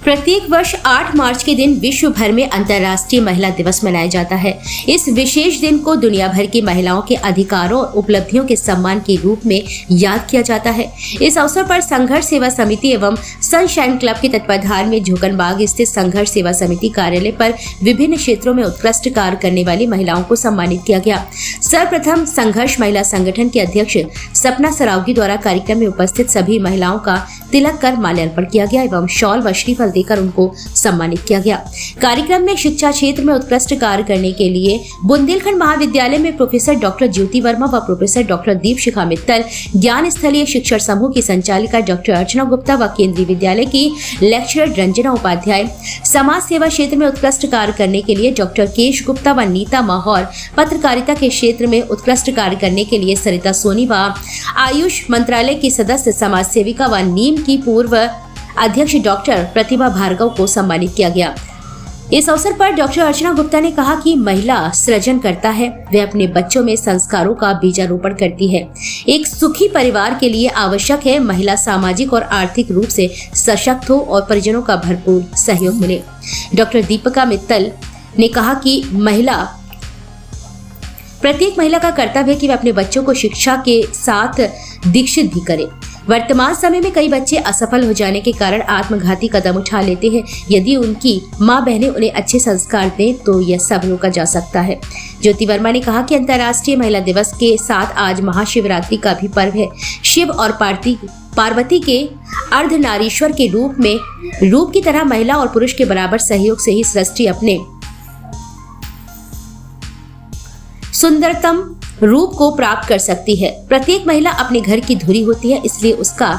प्रत्येक वर्ष 8 मार्च के दिन विश्व भर में अंतर्राष्ट्रीय महिला दिवस मनाया जाता है। इस विशेष दिन को दुनिया भर की महिलाओं के अधिकारों और उपलब्धियों के सम्मान के रूप में याद किया जाता है। इस अवसर पर संघर्ष सेवा समिति एवं सनशाइन क्लब के तत्वाधान में झोकनबाग स्थित संघर्ष सेवा समिति कार्यालय पर विभिन्न क्षेत्रों में उत्कृष्ट कार्य करने वाली महिलाओं को सम्मानित किया गया। सर्वप्रथम संघर्ष महिला संगठन के अध्यक्ष सपना सरावगी द्वारा कार्यक्रम में उपस्थित सभी महिलाओं का तिलक कर माल्यार्पण किया गया एवं शॉल व श्रीफल देकर उनको सम्मानित किया गया। कार्यक्रम में शिक्षा क्षेत्र में उत्कृष्ट कार्य करने के लिए बुंदेलखंड महाविद्यालय में प्रोफेसर डॉक्टर ज्योति वर्मा व प्रोफेसर डॉक्टर दीपशिखा मित्तल, ज्ञान स्थलीय शिक्षण समूह की संचालिका डॉक्टर अर्चना गुप्ता व केंद्रीय विद्यालय की लेक्चरर रंजना उपाध्याय, समाज सेवा क्षेत्र में उत्कृष्ट कार्य करने के लिए डॉक्टर केश गुप्ता व नीता माहौर, पत्रकारिता के क्षेत्र में उत्कृष्ट कार्य करने के लिए सरिता सोनी व आयुष मंत्रालय की सदस्य समाज सेविका व नीम की पूर्व अध्यक्ष डॉक्टर प्रतिभा भार्गव को सम्मानित किया गया। इस अवसर पर डॉक्टर अर्चना गुप्ता ने कहा कि महिला सृजन करता है, वह अपने बच्चों में संस्कारों का बीजारोपण करती है। एक सुखी परिवार के लिए आवश्यक है महिला सामाजिक और आर्थिक रूप से सशक्त हो और परिजनों का भरपूर सहयोग मिले। डॉक्टर दीपिका मित्तल ने कहा कि प्रत्येक महिला का कर्तव्य है कि वह अपने बच्चों को शिक्षा के साथ दीक्षित भी करे। वर्तमान समय में कई बच्चे असफल हो जाने के कारण आत्मघाती कदम उठा लेते हैं। यदि उनकी माँ बहनें उन्हें अच्छे संस्कार दें तो यह सब रोका जा सकता है। ज्योति वर्मा ने कहा कि अंतर्राष्ट्रीय महिला दिवस के साथ आज महाशिवरात्रि का भी पर्व है। शिव और पार्वती के अर्धनारीश्वर के रूप की तरह महिला और पुरुष के बराबर सहयोग से ही सृष्टि अपने सुंदरतम रूप को प्राप्त कर सकती है। प्रत्येक महिला अपने घर की धुरी होती है, इसलिए उसका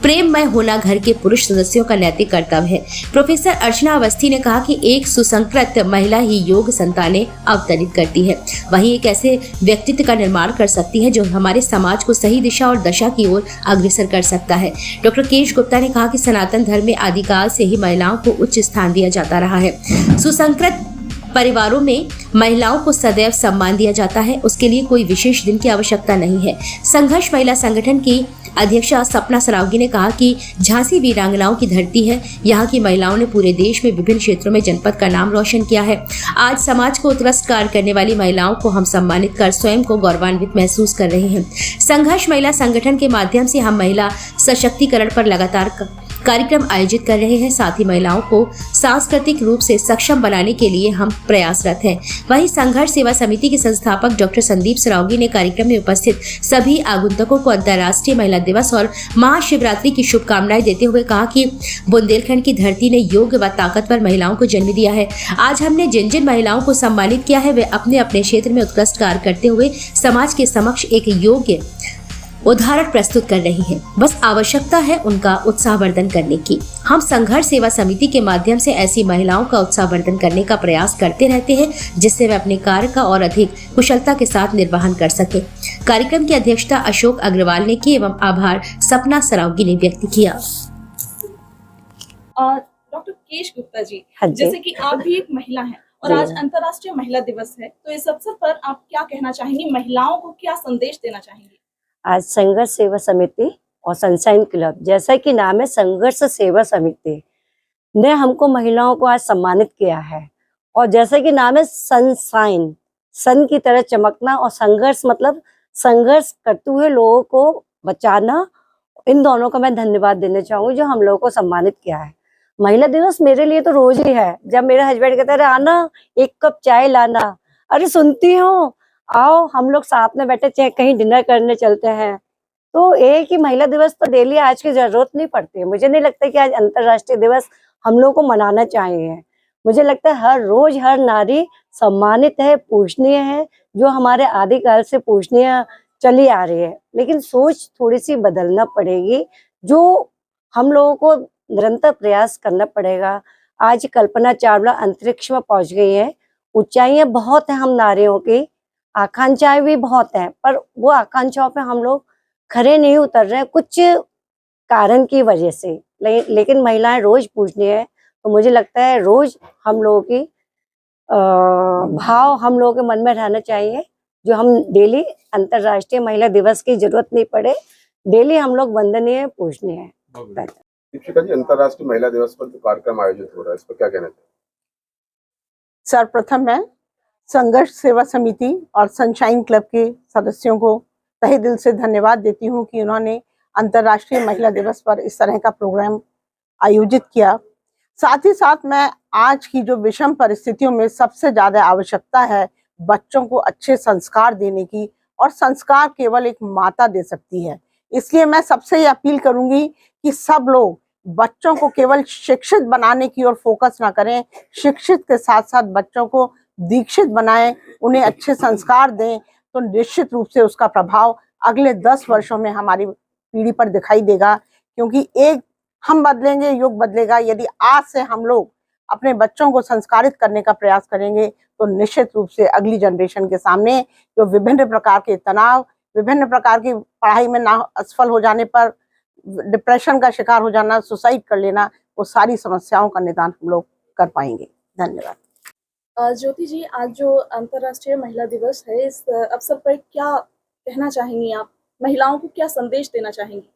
प्रेममय होना घर के पुरुष सदस्यों का नैतिक कर्तव्य है। प्रोफेसर अर्चना अवस्थी ने कहा कि एक सुसंस्कृत महिला ही योग संतानें अवतरित करती है, वही एक ऐसे व्यक्तित्व का निर्माण कर सकती है जो हमारे समाज को सही दिशा और दशा की ओर अग्रसर कर सकता है। डॉक्टर केश गुप्ता ने कहा कि सनातन धर्म में आदिकाल से ही महिलाओं को उच्च स्थान दिया जाता रहा है। सुसंस्कृत परिवारों में महिलाओं को सदैव सम्मान दिया जाता है, उसके लिए कोई विशेष दिन की आवश्यकता नहीं है। संघर्ष महिला संगठन की अध्यक्षा सपना सरावगी ने कहा कि झांसी वीरांगनाओं की धरती है। यहाँ की महिलाओं ने पूरे देश में विभिन्न क्षेत्रों में जनपद का नाम रोशन किया है। आज समाज को उत्कृष्ट कार्य करने वाली महिलाओं को हम सम्मानित कर स्वयं को गौरवान्वित महसूस कर रहे हैं। संघर्ष महिला संगठन के माध्यम से हम महिला सशक्तिकरण पर लगातार कार्यक्रम आयोजित कर रहे हैं। साथ ही महिलाओं को सांस्कृतिक रूप से सक्षम बनाने के लिए हम प्रयासरत हैं। वहीं संघर्ष सेवा समिति के संस्थापक डॉक्टर संदीप सरावगी ने कार्यक्रम में उपस्थित सभी आगंतुकों को अंतर्राष्ट्रीय महिला दिवस और महाशिवरात्रि की शुभकामनाएं देते हुए कहा कि बुंदेलखंड की धरती ने योग्य व ताकतवर महिलाओं को जन्म दिया है। आज हमने जिन जिन महिलाओं को सम्मानित किया है वे अपने अपने क्षेत्र में उत्कृष्ट कार्य करते हुए समाज के समक्ष एक योग्य उदाहरण प्रस्तुत कर रही हैं। बस आवश्यकता है उनका उत्साहवर्धन करने की। हम संघर्ष सेवा समिति के माध्यम से ऐसी महिलाओं का उत्साहवर्धन करने का प्रयास करते रहते हैं, जिससे वे अपने कार्य का और अधिक कुशलता के साथ निर्वहन कर सके। कार्यक्रम की अध्यक्षता अशोक अग्रवाल ने की एवं आभार सपना सरावगी ने व्यक्त किया। डॉक्टर केश गुप्ता जी, जैसे कि आप भी एक महिला हैं और आज अंतर्राष्ट्रीय महिला दिवस है, तो इस अवसर पर आप क्या कहना चाहेंगी, महिलाओं को क्या संदेश देना चाहेंगी? आज संघर्ष सेवा समिति और सनशाइन क्लब, जैसा कि नाम है संघर्ष सेवा समिति, ने हमको महिलाओं को आज सम्मानित किया है। और जैसा कि नाम है सनशाइन, सन की तरह चमकना, और संघर्ष मतलब संघर्ष करते हुए लोगों को बचाना। इन दोनों का मैं धन्यवाद देना चाहूँगी जो हम लोगों को सम्मानित किया है। महिला दिवस मेरे लिए तो रोज ही है। जब मेरे हस्बैंड कहते हैं आना एक कप चाय लाना, अरे सुनती हूँ, आओ हम लोग साथ में बैठे चाहे कहीं डिनर करने चलते हैं। तो एक ही महिला दिवस तो डेली आज की जरूरत नहीं पड़ती है। मुझे नहीं लगता कि आज अंतर्राष्ट्रीय दिवस हम लोग को मनाना चाहिए। मुझे लगता है हर रोज हर नारी सम्मानित है, पूजनीय है, जो हमारे आदिकाल से पूजनीय चली आ रही है। लेकिन सोच थोड़ी सी बदलना पड़ेगी, जो हम लोगों को निरंतर प्रयास करना पड़ेगा। आज कल्पना चावला अंतरिक्ष में पहुंच गई है। ऊंचाइयां बहुत है हम नारियों की, आकांक्षाएं भी बहुत हैं, पर वो आकांक्षाओं पे हम लोग खरे नहीं उतर रहे हैं कुछ कारण की वजह से। लेकिन महिलाएं रोज पूजनीय है। तो मुझे लगता है रोज हम लोगों की भाव हम लोगों के मन में रहना चाहिए, जो हम डेली अंतर्राष्ट्रीय महिला दिवस की जरूरत नहीं पड़े, डेली हम लोग वंदनीय पूजनीय है। दीपिका जी, अंतर्राष्ट्रीय महिला दिवस पर जो कार्यक्रम आयोजित हो रहा है, इस पर क्या कहना चाहिए? सर्वप्रथम मैं संघर्ष सेवा समिति और सनशाइन क्लब के सदस्यों को तहे दिल से धन्यवाद देती हूं कि उन्होंने अंतर्राष्ट्रीय महिला दिवस पर इस तरह का प्रोग्राम आयोजित किया। साथ ही साथ मैं आज की जो विषम परिस्थितियों में सबसे ज्यादा आवश्यकता है बच्चों को अच्छे संस्कार देने की, और संस्कार केवल एक माता दे सकती है। इसलिए मैं सबसे ये अपील करूंगी कि सब लोग बच्चों को केवल शिक्षित बनाने की ओर फोकस ना करें, शिक्षित के साथ साथ बच्चों को दीक्षित बनाएं, उन्हें अच्छे संस्कार दें, तो निश्चित रूप से उसका प्रभाव अगले 10 वर्षों में हमारी पीढ़ी पर दिखाई देगा। क्योंकि एक हम बदलेंगे, युग बदलेगा। यदि आज से हम लोग अपने बच्चों को संस्कारित करने का प्रयास करेंगे तो निश्चित रूप से अगली जनरेशन के सामने जो विभिन्न प्रकार के तनाव, विभिन्न प्रकार की पढ़ाई में ना असफल हो जाने पर डिप्रेशन का शिकार हो जाना, सुसाइड कर लेना, वो सारी समस्याओं का निदान हम लोग कर पाएंगे। धन्यवाद। ज्योति जी, आज जो अंतर्राष्ट्रीय महिला दिवस है, इस अवसर पर क्या कहना चाहेंगी आप? महिलाओं को क्या संदेश देना चाहेंगी?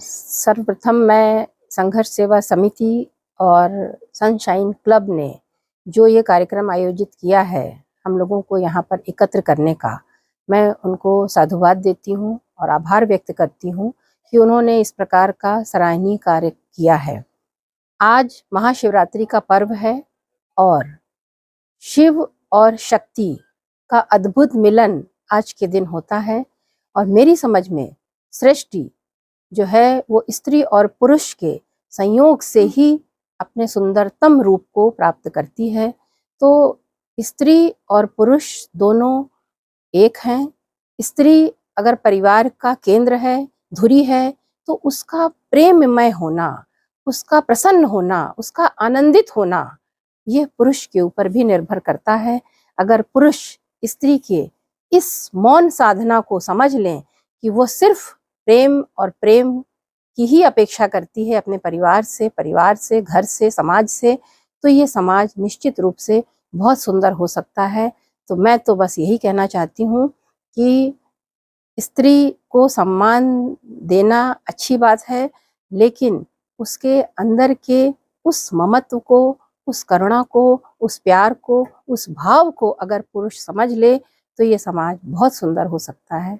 सर्वप्रथम मैं संघर्ष सेवा समिति और सनशाइन क्लब ने जो ये कार्यक्रम आयोजित किया है हम लोगों को यहाँ पर एकत्र करने का, मैं उनको साधुवाद देती हूँ और आभार व्यक्त करती हूँ कि उन्होंने इस प्रकार का सराहनीय कार्य किया है। आज महाशिवरात्रि का पर्व है और शिव और शक्ति का अद्भुत मिलन आज के दिन होता है, और मेरी समझ में सृष्टि जो है वो स्त्री और पुरुष के संयोग से ही अपने सुंदरतम रूप को प्राप्त करती है। तो स्त्री और पुरुष दोनों एक हैं। स्त्री अगर परिवार का केंद्र है, धुरी है, तो उसका प्रेममय होना, उसका प्रसन्न होना, उसका आनंदित होना, ये पुरुष के ऊपर भी निर्भर करता है। अगर पुरुष स्त्री के इस मौन साधना को समझ लें कि वो सिर्फ प्रेम और प्रेम की ही अपेक्षा करती है अपने परिवार से, घर से, समाज से, तो ये समाज निश्चित रूप से बहुत सुंदर हो सकता है। तो मैं तो बस यही कहना चाहती हूँ कि स्त्री को सम्मान देना अच्छी बात है, लेकिन उसके अंदर के उस ममत्व को, उस करुणा को, उस प्यार को, उस भाव को अगर पुरुष समझ ले तो ये समाज बहुत सुंदर हो सकता है।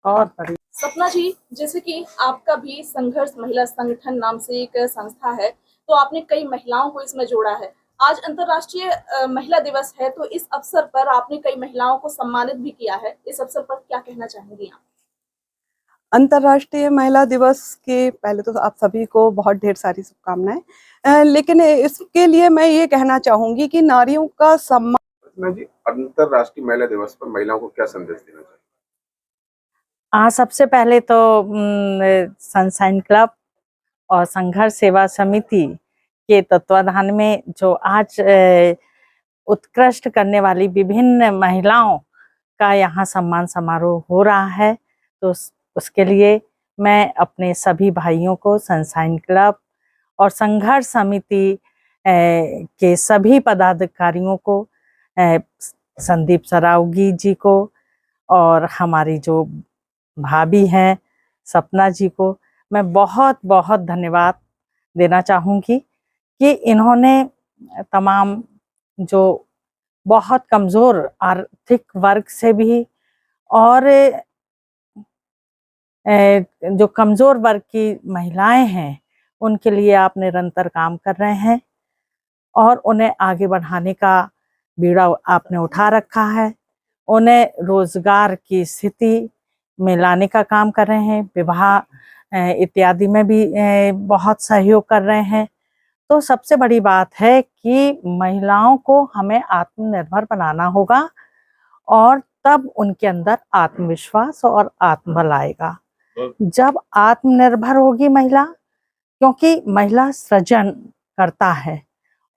और सपना जी, जैसे कि आपका भी संघर्ष महिला संगठन नाम से एक संस्था है, तो आपने कई महिलाओं को इसमें जोड़ा है। आज अंतर्राष्ट्रीय महिला दिवस है, तो इस अवसर पर आपने कई महिलाओं को सम्मानित भी किया है। इस अवसर पर क्या कहना चाहेंगी आप? अंतर्राष्ट्रीय महिला दिवस के पहले तो आप सभी को बहुत ढेर सारी शुभकामनाएं, लेकिन इसके लिए मैं ये कहना चाहूंगी कि नारियों का सम्मान। जी, अंतर्राष्ट्रीय महिला दिवस पर महिलाओं को क्या संदेश देना चाहिए? सबसे पहले तो सनशाइन क्लब और संघर्ष सेवा समिति के तत्वाधान में जो आज उत्कृष्ट करने वाली विभिन्न महिलाओं का यहाँ सम्मान समारोह हो रहा है, तो उसके लिए मैं अपने सभी भाइयों को, सनशाइन क्लब और संघर्ष समिति के सभी पदाधिकारियों को, संदीप सरावगी जी को और हमारी जो भाभी हैं सपना जी को मैं बहुत बहुत धन्यवाद देना चाहूँगी कि इन्होंने तमाम जो बहुत कमज़ोर आर्थिक वर्ग से भी और जो कमज़ोर वर्ग की महिलाएं हैं उनके लिए आप निरंतर काम कर रहे हैं और उन्हें आगे बढ़ाने का बीड़ा आपने उठा रखा है। उन्हें रोजगार की स्थिति में लाने का काम कर रहे हैं, विवाह इत्यादि में भी बहुत सहयोग कर रहे हैं। तो सबसे बड़ी बात है कि महिलाओं को हमें आत्मनिर्भर बनाना होगा और तब उनके अंदर आत्मविश्वास और आत्मबल आएगा। जब आत्मनिर्भर होगी महिला, क्योंकि महिला सृजन करता है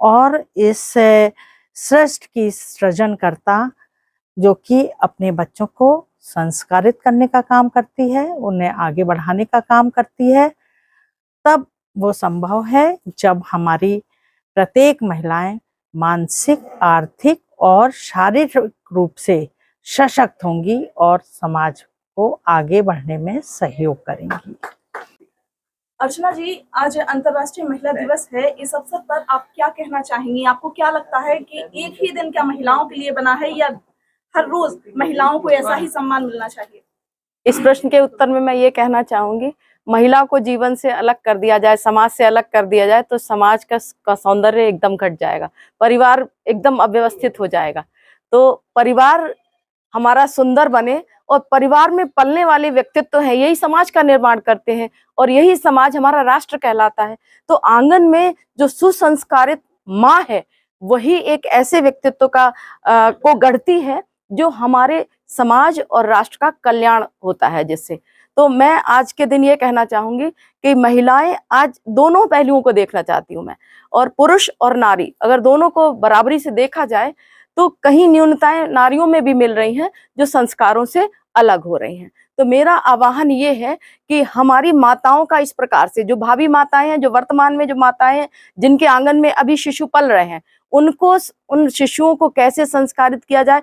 और इस श्रेष्ठ की सृजनकर्ता जो कि अपने बच्चों को संस्कारित करने का काम करती है, उन्हें आगे बढ़ाने का काम करती है, तब वो संभव है जब हमारी प्रत्येक महिलाएं मानसिक, आर्थिक और शारीरिक रूप से सशक्त होंगी और समाज को आगे बढ़ने में सहयोग करेंगी। अर्चना जी, आज अंतर्राष्ट्रीय महिला दिवस है, इस अवसर पर आप क्या कहना चाहेंगी? आपको क्या लगता है कि एक ही दिन क्या महिलाओं के लिए बना है या हर रोज महिलाओं को ऐसा ही सम्मान मिलना चाहिए? इस प्रश्न के उत्तर में मैं ये कहना चाहूंगी, महिला को जीवन से अलग कर दिया जाए, समाज से अलग कर दिया जाए तो समाज का सौंदर्य एकदम घट जाएगा, परिवार एकदम अव्यवस्थित हो जाएगा। तो परिवार हमारा सुंदर बने और परिवार में पलने वाले व्यक्तित्व हैं, यही समाज का निर्माण करते हैं और यही समाज हमारा राष्ट्र कहलाता है। तो आंगन में जो सुसंस्कारित माँ है वही एक ऐसे व्यक्तित्व को गढ़ती है जो हमारे समाज और राष्ट्र का कल्याण होता है जिससे। तो मैं आज के दिन ये कहना चाहूंगी कि महिलाएं आज दोनों पहलुओं को देखना चाहती हूँ मैं, और पुरुष और नारी अगर दोनों को बराबरी से देखा जाए तो कहीं न्यूनताएं नारियों में भी मिल रही हैं जो संस्कारों से अलग हो रही हैं। तो मेरा आह्वान ये है कि हमारी माताओं का इस प्रकार से, जो भावी माताएं हैं, जो वर्तमान में जो माताएं हैं जिनके आंगन में अभी शिशु पल रहे हैं, उनको, उन शिशुओं को कैसे संस्कारित किया जाए,